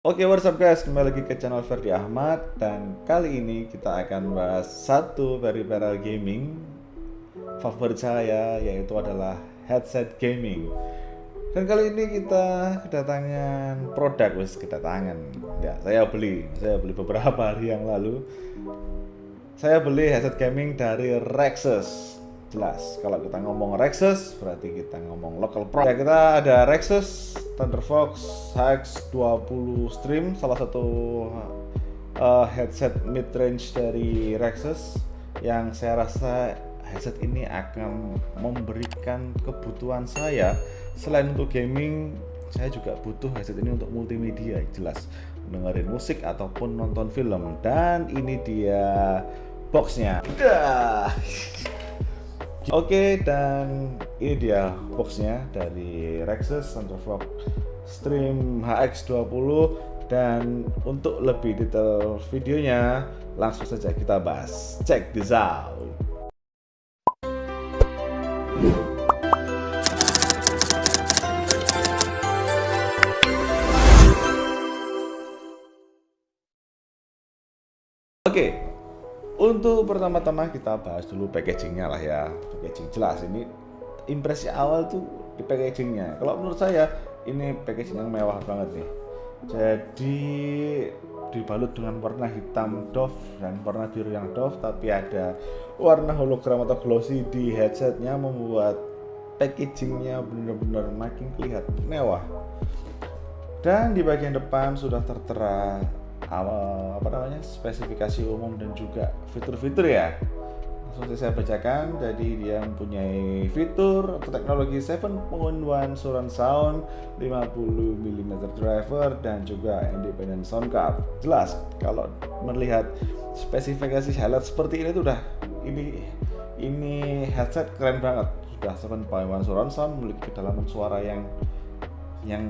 Oke, what's up guys, kembali lagi ke channel Ferdi Ahmad. Dan kali ini kita akan bahas satu peripheral gaming favorit saya, yaitu adalah headset gaming. Dan kali ini kita kedatangan produk, ya, saya beli beberapa hari yang lalu. Saya beli headset gaming dari Rexus. Jelas, kalau kita ngomong Rexus berarti kita ngomong local pro. Ya, kita ada Rexus Thunderfox HX20 Stream, salah satu headset mid range dari Rexus yang saya rasa headset ini akan memberikan kebutuhan saya. Selain untuk gaming, saya juga butuh headset ini untuk multimedia, jelas dengerin musik ataupun nonton film. Dan ini dia boxnya. Oke, dan ini dia boxnya dari Rexus Thunderfox Stream HX20. Dan untuk lebih detail videonya, langsung saja kita bahas. Check this out. Oke, untuk pertama-tama kita bahas dulu packagingnya lah ya. Packaging jelas, ini impresi awal tuh di packagingnya. Kalau menurut saya ini packaging yang mewah banget nih. Jadi dibalut dengan warna hitam doff dan warna biru yang doff, tapi ada warna hologram atau glossy di headsetnya, membuat packagingnya benar-benar makin kelihatan mewah. Dan di bagian depan sudah tertera spesifikasi umum dan juga fitur-fitur ya. Langsung saya bacakan. Jadi dia mempunyai fitur atau teknologi 7-in-1 surround sound, 50mm driver, dan juga independent sound card. Jelas kalau melihat spesifikasi highlight seperti ini tuh udah ini headset keren banget. Sudah 7-in-1 surround sound, memiliki kedalaman suara yang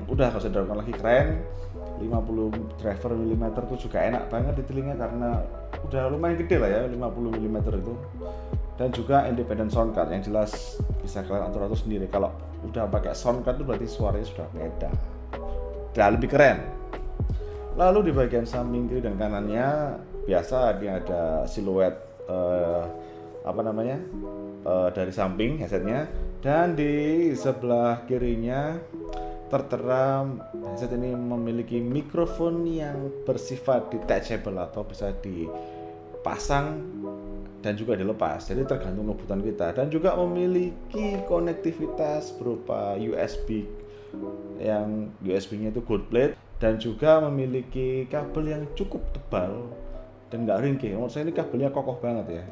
udah kalau saya diragukan lagi keren. 50 driver mm itu juga enak banget di telinga karena udah lumayan gede lah ya, 50 mm itu. Dan juga independent sound card yang jelas bisa kalian atur sendiri. Kalau udah pakai sound card itu berarti suaranya sudah beda, udah lebih keren. Lalu di bagian samping kiri dan kanannya biasa dia ada siluet dari samping headsetnya. Dan di sebelah kirinya tertera headset ini memiliki mikrofon yang bersifat detachable atau bisa dipasang dan juga dilepas, jadi tergantung kebutuhan kita. Dan juga memiliki konektivitas berupa USB yang USB-nya itu gold plate, dan juga memiliki kabel yang cukup tebal dan nggak ringkih. Menurut saya ini kabelnya kokoh banget ya.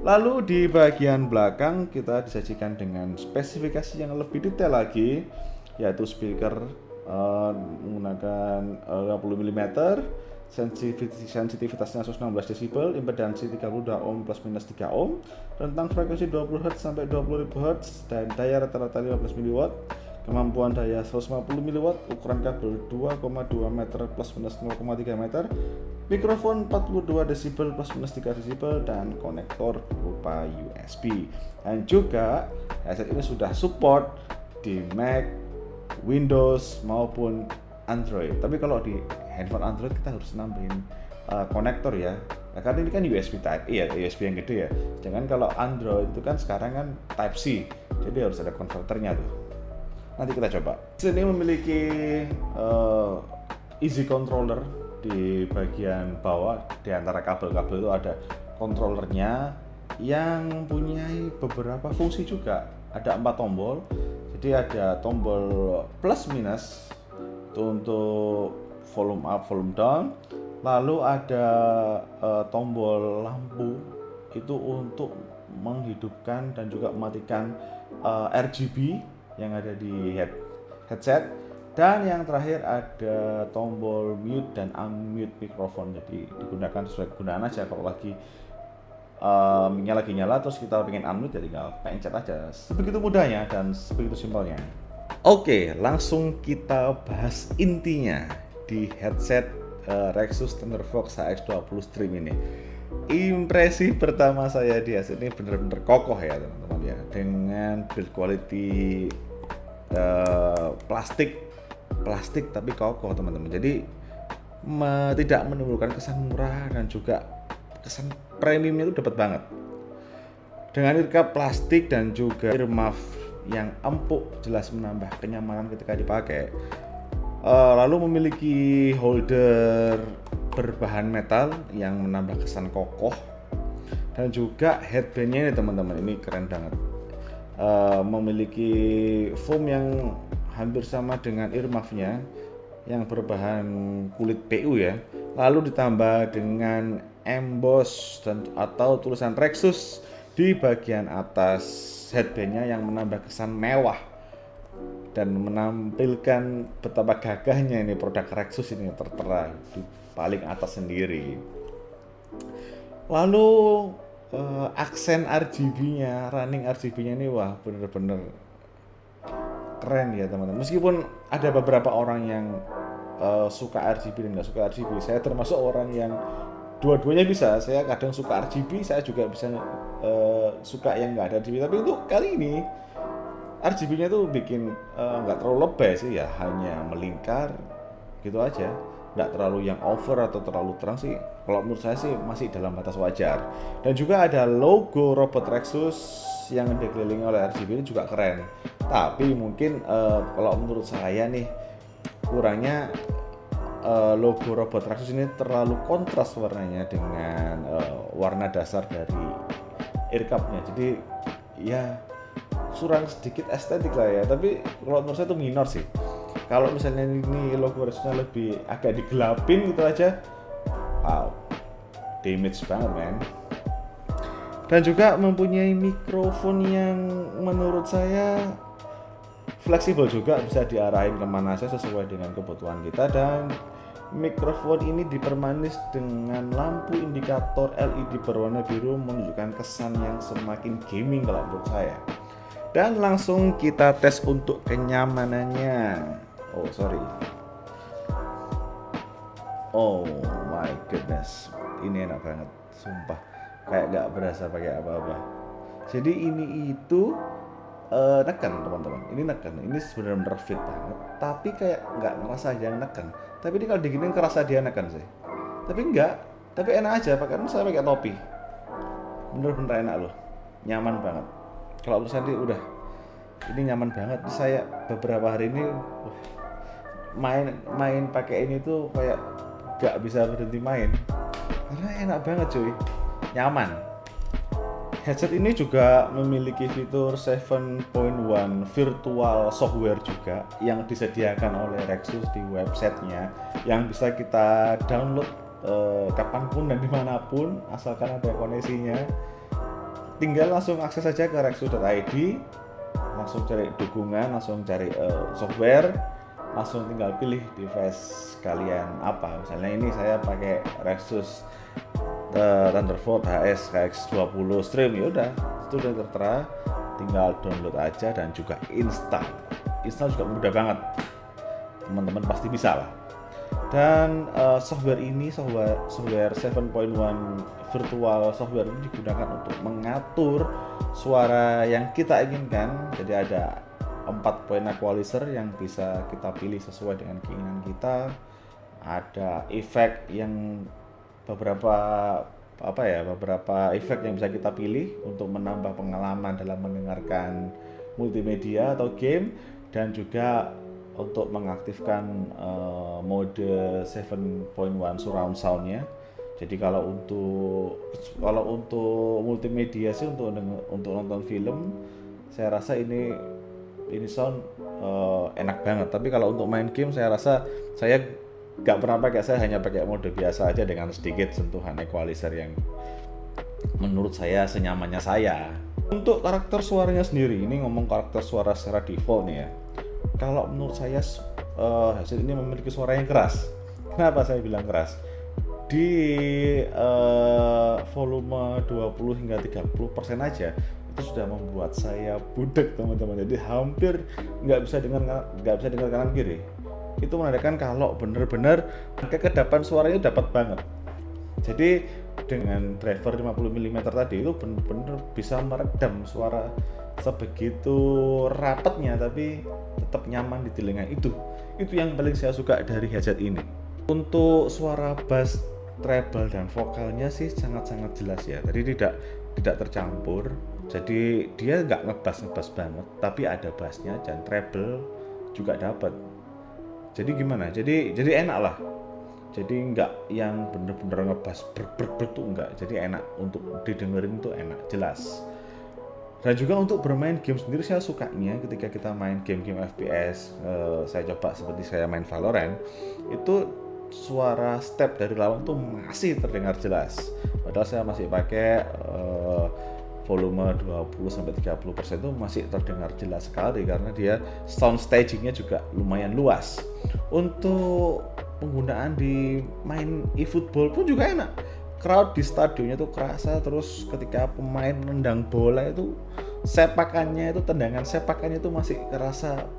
Lalu di bagian belakang kita disajikan dengan spesifikasi yang lebih detail lagi, yaitu speaker menggunakan 50mm, sensitivitasnya 116 dB, impedansi 32 ohm plus minus 3 ohm, rentang frekuensi 20 Hz sampai 20.000 Hz, dan daya rata-rata 15 mW, kemampuan daya 150 mW, ukuran kabel 2,2 meter plus minus 0,3 meter, mikrofon 42 dB plus minus 3 dB, dan konektor berupa USB. Dan juga headset ini sudah support di Mac, Windows maupun Android. Tapi kalau di handphone Android kita harus nambahin konektor ya. Nah, karena ini kan USB Type A ya, USB yang gede ya. Jangan kalau Android itu kan sekarang kan Type C, jadi harus ada konverternya tuh. Nanti kita coba. Sini memiliki easy controller di bagian bawah. Di antara kabel-kabel itu ada controllernya yang mempunyai beberapa fungsi juga. Ada 4 tombol. Jadi ada tombol plus minus itu untuk volume up, volume down. Lalu ada tombol lampu itu untuk menghidupkan dan juga mematikan RGB yang ada di headset. Dan yang terakhir ada tombol mute dan unmute mikrofon. Jadi digunakan sesuai kegunaan aja. Kalau lagi lagi nyala terus kita pengen unmute, jadi tinggal pencet aja. Sebegitu mudahnya dan sebegitu simpelnya. Oke, langsung kita bahas intinya di headset Rexus Thunderfox HX20 Stream ini. Impresi pertama saya di headset ini benar-benar kokoh ya teman-teman ya, dengan build quality plastik tapi kokoh teman-teman. Jadi tidak menimbulkan kesan murah, dan juga kesan premiumnya itu dapat banget. Dengan earcup plastik dan juga earmuff yang empuk, jelas menambah kenyamanan ketika dipakai. Lalu memiliki holder berbahan metal yang menambah kesan kokoh, dan juga headbandnya ini teman-teman, ini keren banget. Memiliki foam yang hampir sama dengan earmuffnya yang berbahan kulit PU ya, lalu ditambah dengan emboss atau tulisan Rexus di bagian atas headbandnya yang menambah kesan mewah dan menampilkan betapa gagahnya ini produk Rexus ini tertera di paling atas sendiri. Lalu aksen RGB-nya, running RGB-nya ini wah bener-bener keren ya teman-teman. Meskipun ada beberapa orang yang suka RGB dan nggak suka RGB, saya termasuk orang yang dua-duanya bisa. Saya kadang suka RGB, saya juga bisa suka yang nggak ada RGB. Tapi untuk kali ini RGB-nya tuh bikin nggak terlalu lebay sih ya, hanya melingkar gitu aja, nggak terlalu yang over atau terlalu terang sih. Kalau menurut saya sih masih dalam batas wajar. Dan juga ada logo robot Rexus yang dikelilingi oleh RGB ini juga keren. Tapi mungkin kalau menurut saya nih kurangnya logo robot Rexus ini terlalu kontras warnanya dengan warna dasar dari earcup-nya. Jadi ya kurang sedikit estetik lah ya. Tapi kalau menurut saya itu minor sih. Kalau misalnya ini logo Rexusnya lebih agak digelapin gitu aja, wow, damage banget men. Dan juga mempunyai mikrofon yang menurut saya fleksibel juga, bisa diarahin kemana saja sesuai dengan kebutuhan kita. Dan mikrofon ini dipermanis dengan lampu indikator LED berwarna biru, menunjukkan kesan yang semakin gaming kalau menurut saya. Dan langsung kita tes untuk kenyamanannya. Oh my goodness, ini enak banget, sumpah. Kayak gak berasa pakai apa-apa. Jadi ini itu neken teman-teman, ini sebenarnya fit banget, tapi kayak nggak ngerasa dia neken. Tapi ini kalau diginin kerasa dia neken sih, tapi enak aja. Pakai saya pakai topi, bener-bener enak loh, nyaman banget. Kalau menurut saya udah, ini nyaman banget. Saya beberapa hari ini main pakai ini tuh kayak nggak bisa berhenti main karena enak banget cuy, nyaman. Headset ini juga memiliki fitur 7.1 virtual software juga yang disediakan oleh Rexus di websitenya, yang bisa kita download kapanpun dan dimanapun asalkan ada koneksinya. Tinggal langsung akses saja ke rexus.id, langsung cari dukungan, langsung cari software, langsung tinggal pilih device kalian apa. Misalnya ini saya pakai Rexus Thunderbolt HS KX20 Stream, ya udah itu udah tertera, tinggal download aja dan juga install juga mudah banget, teman-teman pasti bisa lah. Dan software 7.1 virtual software ini digunakan untuk mengatur suara yang kita inginkan. Jadi ada 4 poin equalizer yang bisa kita pilih sesuai dengan keinginan kita. Ada efek yang beberapa efek yang bisa kita pilih untuk menambah pengalaman dalam mendengarkan multimedia atau game, dan juga untuk mengaktifkan mode 7.1 surround sound-nya. Jadi kalau untuk multimedia sih, untuk nonton film, saya rasa ini sound enak banget. Tapi kalau untuk main game saya rasa saya nggak pernah pakai, saya hanya pakai mode biasa aja dengan sedikit sentuhan equalizer yang menurut saya senyamannya saya. Untuk karakter suaranya sendiri, ini ngomong karakter suara secara default nih ya. Kalau menurut saya headset ini memiliki suara yang keras. Kenapa saya bilang keras? Di volume 20 hingga 30% aja itu sudah membuat saya budek teman-teman. Jadi hampir nggak bisa dengar kanan kiri. Itu menandakan kalau benar-benar kekedapan suaranya dapat banget. Jadi dengan driver 50 mm tadi itu benar-benar bisa meredam suara sebegitu rapatnya, tapi tetap nyaman di telinga. Itu yang paling saya suka dari headset ini. Untuk suara bass, treble dan vokalnya sih sangat-sangat jelas ya. Tadi tidak tercampur. Jadi dia nggak ngebass banget, tapi ada bassnya dan treble juga dapat. Jadi gimana? Jadi enak lah. Jadi nggak yang bener-bener ngebass brek tuh enggak. Jadi enak untuk didengerin tuh enak, jelas. Dan juga untuk bermain game sendiri saya sukanya ketika kita main game-game FPS, saya coba seperti saya main Valorant, itu suara step dari lawan tuh masih terdengar jelas. Padahal saya masih pakai volume 20-30% itu masih terdengar jelas sekali karena dia sound stagingnya juga lumayan luas. Untuk penggunaan di main eFootball pun juga enak. Crowd di stadionnya tuh kerasa, terus ketika pemain nendang bola itu sepakannya itu, tendangan sepakannya itu masih kerasa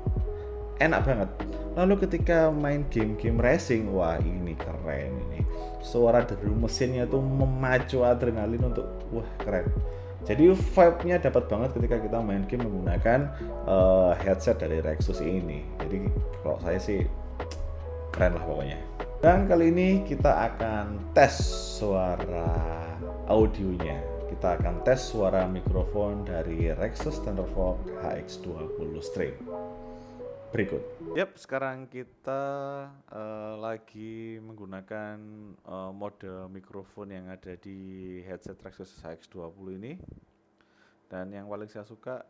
enak banget. Lalu ketika main game-game racing, wah ini keren ini. Suara deru mesinnya tuh memacu adrenalin untuk wah keren. Jadi vibe-nya dapat banget ketika kita main game menggunakan headset dari Rexus ini. Jadi kalau saya sih keren lah pokoknya. Dan kali ini kita akan tes suara audionya. Kita akan tes suara mikrofon dari Rexus Thundervox HX20 Stream. Berikut. Yap, sekarang kita lagi menggunakan mode mikrofon yang ada di headset Rexus HX20 ini. Dan yang paling saya suka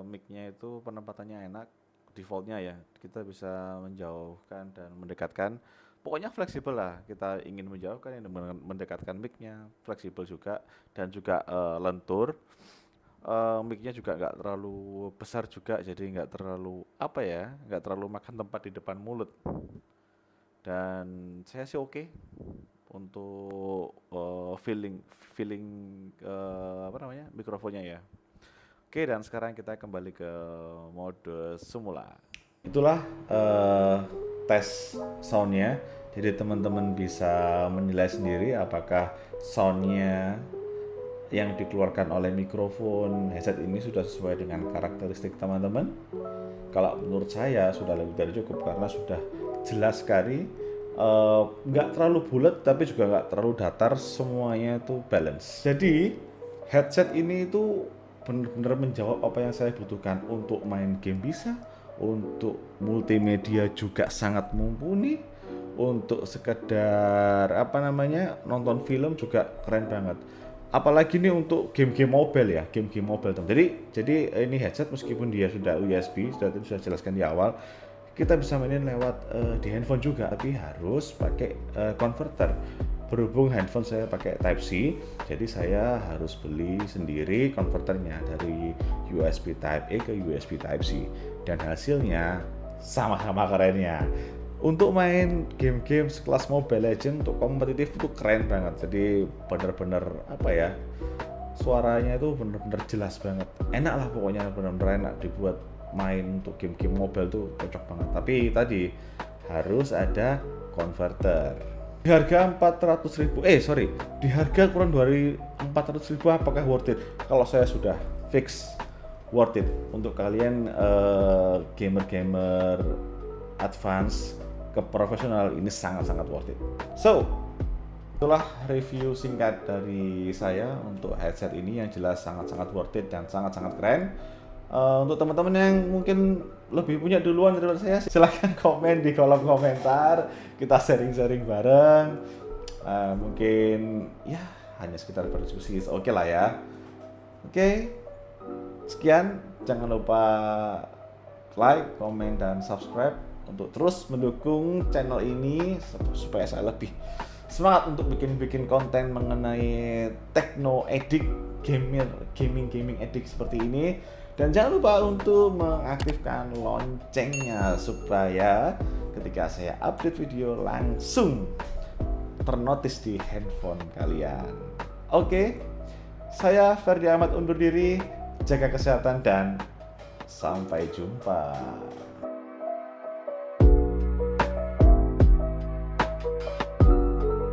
mic-nya itu penempatannya enak, defaultnya ya. Kita bisa menjauhkan dan mendekatkan. Pokoknya fleksibel lah, kita ingin menjauhkan, ingin mendekatkan mic-nya, fleksibel juga, dan juga lentur. Mic-nya juga nggak terlalu besar juga, jadi nggak terlalu nggak terlalu makan tempat di depan mulut. Dan saya sih oke untuk feeling mikrofonnya ya. Oke, dan sekarang kita kembali ke mode semula. Itulah tes soundnya, jadi teman-teman bisa menilai sendiri apakah soundnya yang dikeluarkan oleh mikrofon headset ini sudah sesuai dengan karakteristik teman-teman. Kalau menurut saya sudah lebih dari cukup karena sudah jelas sekali, nggak terlalu bulat tapi juga nggak terlalu datar, semuanya itu balance. Jadi headset ini itu benar-benar menjawab apa yang saya butuhkan. Untuk main game bisa, untuk multimedia juga sangat mumpuni, untuk sekedar nonton film juga keren banget. Apalagi nih untuk game-game mobile ya, game-game mobile teman. Jadi ini headset meskipun dia sudah USB, sudah jelaskan di awal, kita bisa mainin lewat di handphone juga, tapi harus pakai converter. Berhubung handphone saya pakai Type C, jadi saya harus beli sendiri konverternya dari USB Type A ke USB Type C. Dan hasilnya sama-sama kerennya. Untuk main game-game sekelas Mobile Legends untuk kompetitif itu keren banget. Jadi bener-bener suaranya itu bener-bener jelas banget. Enak lah pokoknya, bener-bener enak dibuat main untuk game-game mobile tuh cocok banget. Tapi tadi harus ada converter. Di harga 400.000, di harga kurang dari 400.000 apakah worth it? Kalau saya sudah fix worth it. Untuk kalian gamer-gamer advance ke profesional ini sangat-sangat worth it. So, itulah review singkat dari saya untuk headset ini yang jelas sangat-sangat worth it dan sangat-sangat keren. Untuk teman-teman yang mungkin lebih punya duluan daripada saya, silahkan komen di kolom komentar. Kita sharing-sharing bareng. Mungkin ya hanya sekitar berdiskusi, oke lah ya. Oke, sekian. Jangan lupa like, komen, dan subscribe untuk terus mendukung channel ini supaya saya lebih semangat untuk bikin konten mengenai techno addict, gaming addict seperti ini. Dan jangan lupa untuk mengaktifkan loncengnya supaya ketika saya update video langsung ternotis di handphone kalian. Oke, saya Ferdi Ahmad undur diri, jaga kesehatan dan sampai jumpa.